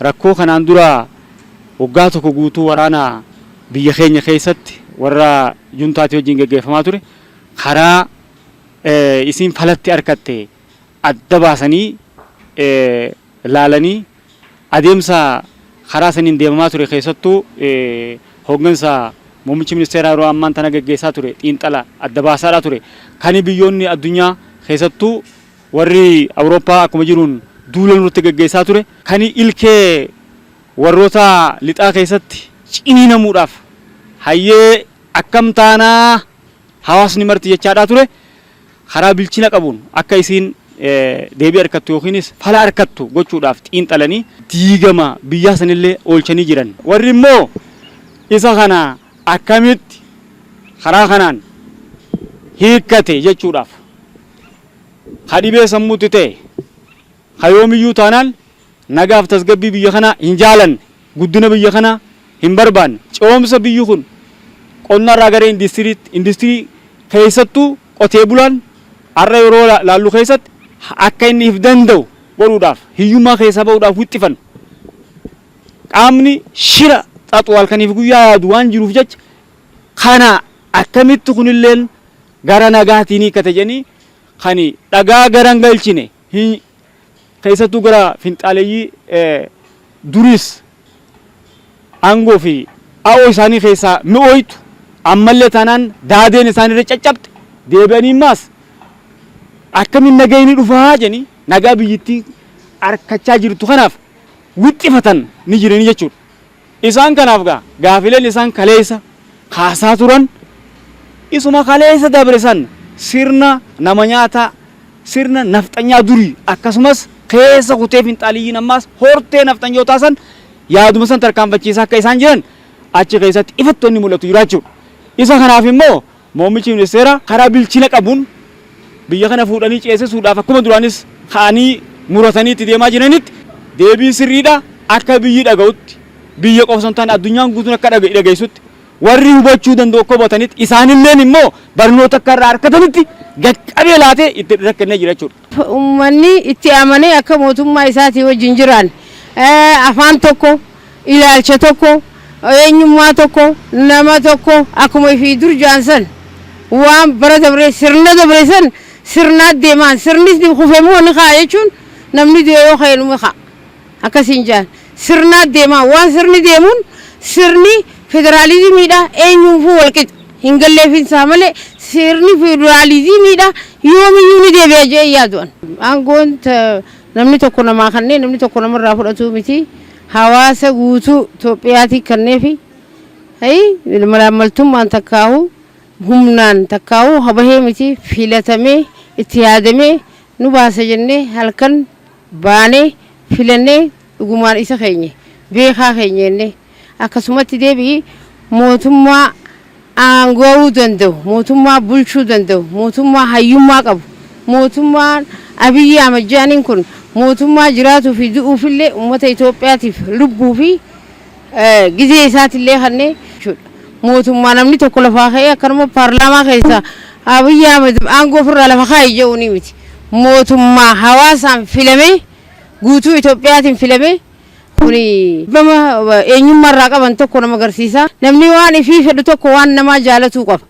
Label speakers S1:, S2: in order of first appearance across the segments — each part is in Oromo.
S1: rakkoo kanaan dura waggaa tokko guutuu waraana biyya keenya keessatti warra juntaati wajjin gaggeeffamaa ture karaa isiin falatti argatte adda baasanii laalanii adeemsa karaa saniin deemamaa ture keessattuu hooggansa muummichi ministeeraa yeroo ammaan tana gaggeessaa ture xiinxala adda baasaadhaa ture kan biyyoonni addunyaa keessattuu warri Awurooppaa akkuma jiruun duula nutti gaggeessaa ture kan ilkee warroota lixaa keessatti ciniinamuudhaaf hayyee akkam taanaa hawaasni marti jechaadhaa ture karaa bilchina qabuun akka isiin deebii argattu yookiinis fala argattu gochuudhaaf xiinxalanii diigama biyyaa sanillee oolchanii jiran warri immoo isa kana akkamitti karaa kanaan hiikkate jechuudhaaf hadhibee sammuutti ta'e hayoomiyyuu taanaan nagaaf tasgabbii biyya kana hin jaalanne guddina biyya kana hin barbaanne coomsa biyyi kun qonnarraa gara industirii keessattuu qotee bulaan har'a yeroo laallu keessatti akka inni if danda'u godhuudhaaf hiyyummaa keessaa ba'uudhaaf wixxifan qaamni shira xaxu halkaniif guyyaa yaadu waan jiruuf jecha kana akkamitti kunilleen gara nagaatiin hiikkate jedhanii kan dhagaa garan galchine keessattuu gara finxaaleeyyii duris aangoo fi a'oo isaanii keessaa mi'ooytu ammallee taanaan daadeen isaanii irra caccabte deebi'anii maas akkamiin nagayni dhufaa jedhanii nagaa biyyittii harkachaa jirtu kanaaf wixxifatan ni jiranii jechuudha. Isaan kanaaf gaafileen isaan kaleessa kaasaa turan isuma kaleessa dabre san sirna nama nyaataa sirna nafxanyaa durii akkasumas keessa kutee finxaaliyyiin ammaas hortee nafxanyootaa san yaaduma san tarkaanfachiisaa akka isaan jiran achi keessatti ifattoonni mul'atu jiraachuudha. Isa kanaaf immoo muummichi ministeeraa karaa bilchina qabuun biyya kana fuudhanii ceesisuudhaaf akkuma duraanis ka'anii muratanii itti deemaa jiranitti deebii sirriidha akka biyyi dhaga'utti biyya qofsan ta'an addunyaan guutuun akka dhageessutti warri hubachuu danda'u akka hubatanitti isaanilleen immoo barnoota akka irraa argatanitti gaqqabee laatee itti rakkannee jira jechuudha.
S2: Uummanni itti amanee akka mootummaa isaatii wajjin jiraan afaan tokko ilaalcha tokko eenyummaa tokko nama tokko akkuma fi dur jaansan waan bara dabree sirna dabree san sirna deemaan sirnis kufeemu ni kaa jechuun namni deeyoo ka'eenuma kaa akkasiin jaan sirna deemaan waan sirni deemuun sirni federaalizimiidha eenyuufuu walqixa hin galleeffinsaa malee sirni federaalizimiidha yoomiyyuu ni deebi'a jee yaadu'an. Aangoon namni tokko namaa kanneen namni tokko namarraa fudhatu miti hawaasa guutuu Itoophiyaatii kanneefi malaamaltummaan takkaahu humnaan takkaahu habahee miti filatamee itti yaadamee nu baasa jennee halkan baanee filannee dhugumaan isa keenye beekaa keenyenne akkasumatti deebi'i mootummaa aangoowuu danda'u mootummaa bulchuu danda'u mootummaa hayyummaa qabu mootummaan Abiyyi Ahmad kun mootummaa jiraatuu fi du'uufillee uummata Itoophiyaatiif lubbuu fi gizee isaatillee kannee mootummaa namni tokko lafaa ka'ee akkanuma paarlaamaa keessa Abiyyi Ahmad aangoo ofirraa lafa kaa'e jedhu ni miti mootummaa hawaasaan filamee guutuu Itoophiyaatiin filamee kuni bama eenyummaarraa qaban tokko nama agarsiisa namni waan ifii fedhu tokko waan namaa jaalatuu qaba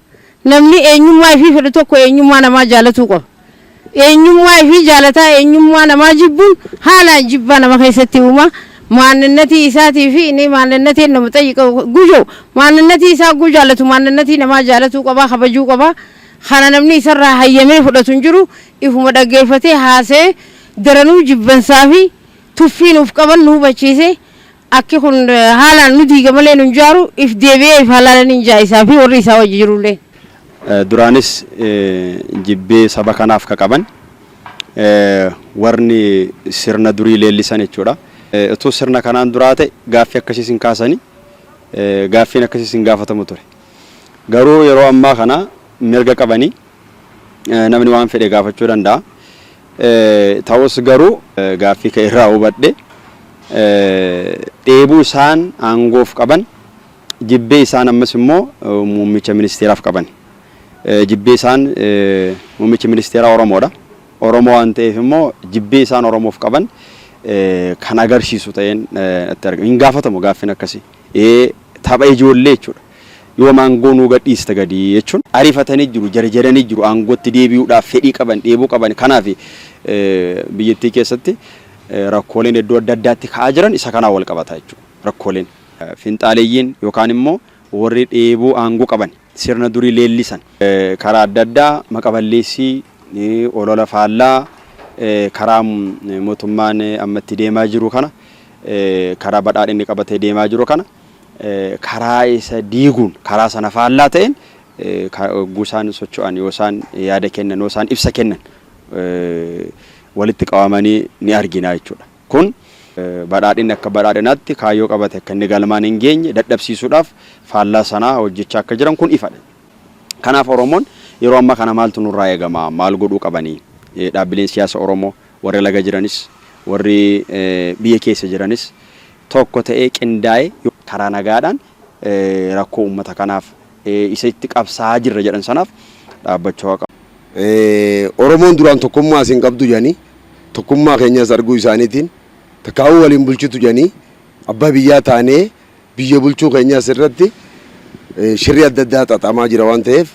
S2: namni eenyummaa ifii fedhu tokko eenyummaa namaa jaalatuu qaba eenyummaa ifii jaalataa eenyummaa namaa jibbuun haalaan jibbaa nama keessatti uuma maannatii isaatii fi inni maannatiin nama xayyiqa gujoo maannatii isaa gujaalatu maannatii namaa jaalatuu qaba kabajuu qaba kana namni isarraa hayyamee fudhatu hin jiru ifuma dhaggeeffatee haasee daranuu jibbansaa fi tuffiin uf qaban nu hubachiise akki kun haalaan nu diiga malee nu jaaru if deebi'ee if haalaan hin jaa'isaa fi warri isaa wajji jirullee.
S3: Duraanis jibbee saba kanaaf ka qaban warni sirna durii leellisan jechuudha. Utuu sirna kanaan duraa ta'e gaaffii akkasiis hin kaasanii gaaffiin akkasiis hin gaafatamu ture. Garuu yeroo ammaa kana mirga qabanii namni waan fedhe gaafachuu danda'a. Ta'us garuu gaaffii ka'e irraa hubadhe dheebuu isaan aangoof qaban jibbee isaan ammas immoo muummicha ministeeraaf qaban. Jibbee isaan muummichi ministeeraa Oromoodha. Oromoo waan ta'eef immoo jibbee isaan Oromoof qaban kan agarsiisu ta'een itti argama. Hin gaafatamu gaaffin akkasii. Tapha ijoollee jechuudha. Yoo maangoo nuu gadhiiste gadi jechuun ariifatanii jiru, jarjaranii jiru, aangootti deebi'uudhaaf fedhii qaban, dheebuu qaban. Kanaaf biyyattii keessatti rakkooleen iddoo adda addaatti ka'aa jiran isa kanaan wal qabata jechuudha. Rakkooleen finxaaleeyyiin yookaan immoo warri dheebuu aangoo qaban sirna durii leellisan karaa adda addaa maqaballeessii olola faallaa karaa mootummaan ammatti deemaa jiru kana karaa badhaadhinni qabatee deemaa jiru kana karaa isa diiguun karaa sana faallaa ta'een gusaan socho'an yoo isaan yaada kennan yoo isaan ibsa kennan walitti qabamanii ni argina jechuudha. Kun badhaadhinni akka badhaadhinaatti kaayyoo qabate akka inni galmaan hin geenye dadhabsiisuudhaaf faallaa sanaa hojjechaa akka jiran kun ifadha. Kanaaf Oromoon yeroo ammaa kana maaltu nurraa eegama? Maal godhuu qabanii? Dhaabbileen siyaasa Oromoo warri laga jiranis warri biyya keessa jiranis tokko ta'ee qindaa'ee karaa nagaadhaan rakkoo uummata kanaaf isa itti qabsaa jirra jedhan sanaaf dhaabbachuu qaba.
S4: Oromoon duraan tokkummaa isin qabdu jedhanii tokkummaa keenyas arguu isaaniitiin takkaa'uu waliin bulchitu jedhanii abbaa biyyaa taanee biyya bulchuu keenyas irratti shirri adda addaa xaxamaa jira waan ta'eef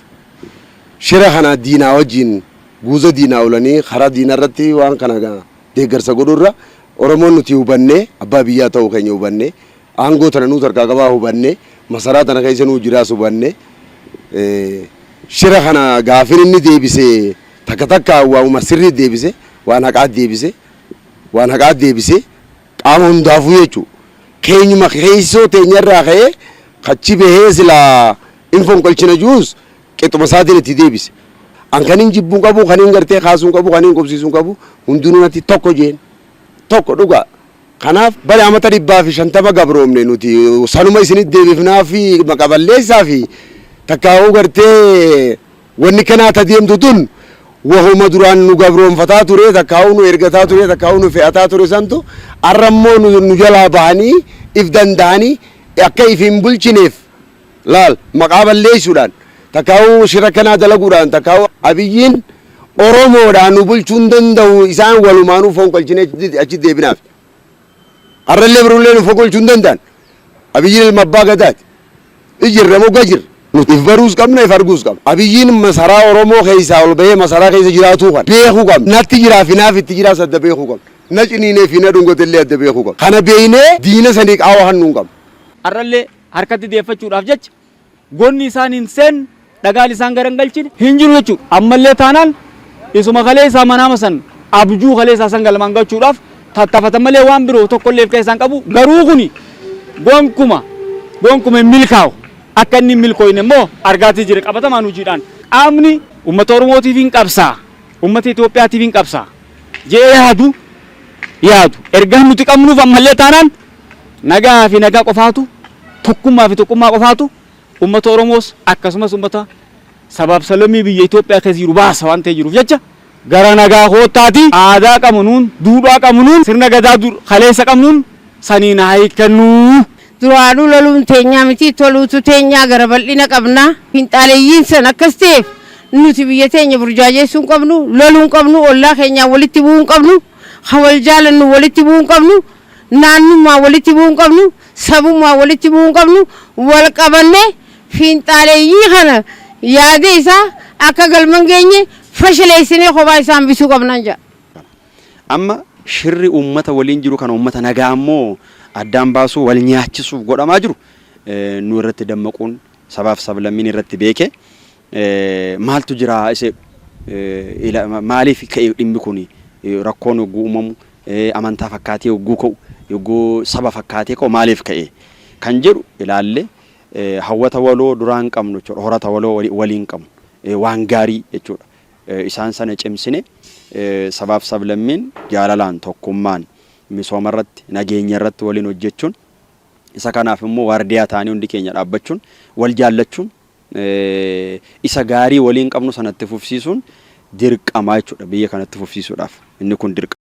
S4: shira kana diinaa wajjin guuza diinaa oolanii karaa diinaa irratti waan kana deeggarsa godhurra Oromoon nuti hubannee abbaa biyyaa ta'uu keenya hubannee aangoo tana nuti harkaa qabaa hubannee masaraa tana keessa nuu jiraas hubannee shira kana gaafin inni deebisee takka takka waamuma sirrii deebisee waan haqaa deebisee qaama hundaafuu jechuudha. Keenyuma keessoo teenyarraa ka'ee kachi bahee silaa infonqolchina juus qixxuma isaatiin itti deebise. An kaniin jibbuun qabu, kaniin gartee kaasuun qabu, kaniin qubsiisuun qabu hundinuu natti tokko jeen tokko dhugaa. Kanaaf bara amata 150 gabroomne nuti sanuma isinitti deebifnaa fi maqaballeessaa fi takkaa'uu gartee wanni kanaa tadeemtu tun wahuma duraan nu gabroonfataa ture takkaa'uu nu ergataa ture takkaa'uu nu fe'ataa ture santu arrammoo nu jalaa bahanii if danda'anii akka if hin bulchineef laal maqaa balleessuudhaan takkaa'uu shira kanaa dalaguudhaan takkaa'uu abiyyiin Oromoodhaan nu bulchuu hin danda'u isaan walumaanuu fonqolchinee achi deebinaaf. Arrallee birullee nu fonqolchuu hin danda'an. Abiyyiin ilma abbaa gadaati. Ijirra mogga jirra. Nuti if baruus qabna if arguus qabna. Abiyyiin masaraa Oromoo keessaa ol bahee masaraa keessa jiraatuu kan beekuu qabna. Natti jiraa fi naaf itti jiraas adda beekuu qabna. Na ciniinee fi na dhungotellee adda beekuu qabna. Kana beeynee diina sanii qaawwa hannuu hin qabna.
S1: Arrallee harkatti deeffachuudhaaf jecha gonni isaan hin seen dhagaan isaan garangalchine hin jiru jechuudha. Ammallee taanaan isuma kalee isaa manaama san abjuu kalee isaa san galmaan galchuudhaaf tattafatan malee waan biroo tokkollee of keessaan qabu garuu kuni gonkuma hin milkaa'u. Akka inni milkooyne immoo argaatii jira qabatamaan hojiidhaan qaamni uummata Oromootiif hin qabsaa uummata Itoophiyaatiif hin qabsaa jee yaadu ergaan nuti qabnuuf ammallee taanaan nagaa fi nagaa qofaatu tokkummaa fi tokkummaa qofaatu uummata Oromoos akkasumas uummata sabaaf sablammii biyya Itoophiyaa keessa jiru baasa waan ta'ee jiruuf jecha gara nagaa koottaati aadaa qabnuun duudhaa qabnuun sirna gadaa kaleessa qabnuun saniin haa hiikkannuu.
S2: Duraanuu loluun teenyaa miti toluutu teenyaa gara bal'ina qabna. Finxaaleeyyiin san akkas ta'eef nuti biyya teenya burjaajeessuu hin qabnu, loluu hin qabnu, ollaa keenyaa walitti bu'uu hin qabnu, hawal jaalannu walitti bu'uu hin qabnu, naannummaa walitti bu'uu hin qabnu, sabummaa walitti bu'uu hin qabnu, wal qabannee finxaaleeyyii kana yaada isaa akka galman geenye fashaleessinee kophaa isaan bisuu qabnan jedha.
S3: Amma shirri uummata waliin jiru kana uummata nagaa ammoo addaan baasuu wal nyaachisuuf godhamaa jiru nu irratti dammaquun sabaaf sablammiin irratti beeke maaltu jira ise maaliif ka'e dhimmi kun rakkoon yogguu uumamu amantaa fakkaatee yogguu ka'u yogguu saba fakkaatee ka'u maaliif ka'e kan jedhu ilaalle hawwata waloo duraan qabnu jechuudha horata waloo waliin qabnu waan gaarii jechuudha isaan sana cimsine sabaaf sablammiin jaalalaan tokkummaan misooma irratti nageenya irratti waliin hojjechuun isa kanaaf immoo waardiyaa taanii hundi keenya dhaabbachuun wal jaallachuun isa gaarii waliin qabnu sanatti fufsiisuun dirqama jechuudha biyya kanatti fufsiisuudhaaf inni kun dirqama.